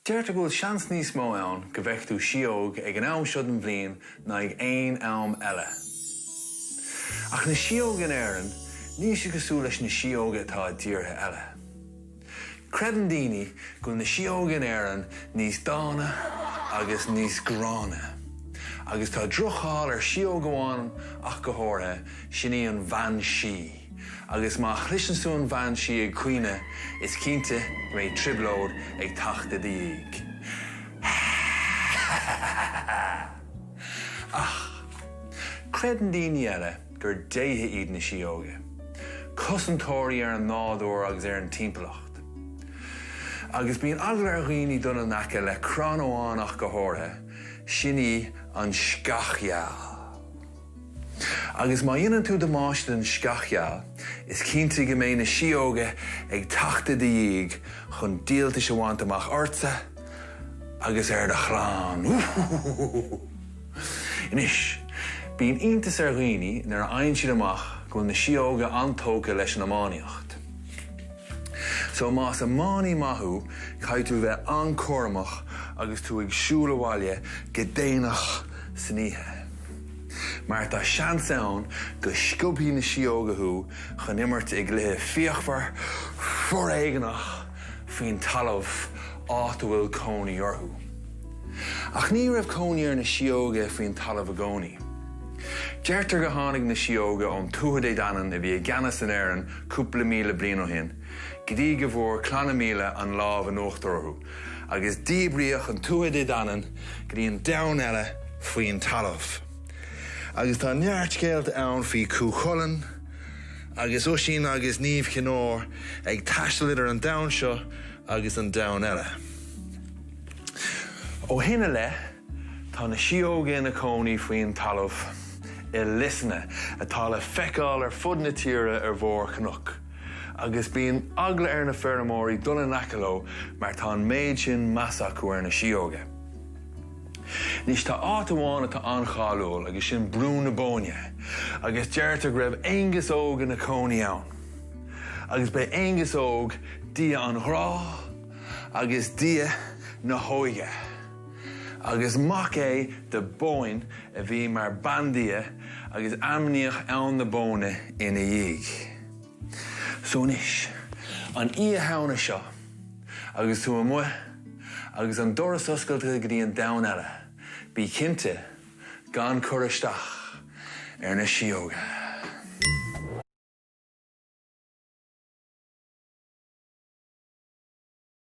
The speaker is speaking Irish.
Deirtear go bhfuil seans níos mó ann go bhfeiceadh tú sióg ag an am siod an bhliain ná ag aon am eile. Ach na sióg in éireann, ní sé cosú leis na sióga atá díortha eile. Credan daoine go na sióg in éireann níos dána agus níos grána. Agus tá drochaáil ar sióg amháin ach go háirithe sin í an bhean sí. Agus má chliseann sú an bhean sí ag cuine is cinnte go mbeidh triblóid ag tachta díag. Ach, credan daoine eile gur déithe iad na sióga. Cosantóirí ar an nádúr agus ar an timpeallacht. Agus bíonn agla ar dhaoine donna naca le crán amháin ach go háirithe, sin í an scathgheall. Agus má dhéanann tú damáiste an scathgheall, is cinnte go mbeidh na sióga ag tachta díag chun díaltais amháin amach orsa agus ar de chláán. Inis, bíonn iontas ar dhaoine nar aon siad amach go na sióga antóca leis an amáíocht. So más a mánaí maithú, caiith tú bheith ancormach agus tú ag siúla bhaile go déanach san oíche. Mar tá seans ann go scopaí na siógathú chun imirt ag le fíochmhar foréigeanach faoin talamh áit bhfuil cónaí orthú. Ach ní raibh cónaí ar na sióga faoin talamh a gcónaí. Deirtear go tháinig na sióga ón túthad é danan a bhí ag geannas in éireann cúpla míle bliain ó shin, go dtí go bhfuair clanna míle an lámh an ucht orthú, agus díobríoch an túthad é danan go dtí an domhan eile faoin talamh. Agus tá neartcéalt ann faoi cúcholann, agus uisín agus níomh cinóir ag taisteal idir an domhan seo agus an domhan eile. Ó hinne le, tá na sióga na cónaí faoin talamh I lisanna atá le feiceáil ar fud na tíre ar bhór cnoc. Agus bíonn agla ar na fearmóirí donna nacaló mar tá an méid sin masa acu ar na sióga. Nís tá áit amháin atá anchailúil agus sin brún na bóine, agus deirtear go raibh aongas óg na cónaí ann. Agus ba aongas óg dia an ghrá agus dia na hóige. Agus mac é de bóin a bhí mar bandia agus amníoch ann na bóna ina dhéag. So níis, an í a tháina seo, agus tú mu, agus an doras oscailte go dtí an domhan eile, bí cinnte gan chur isteach ar na sióga.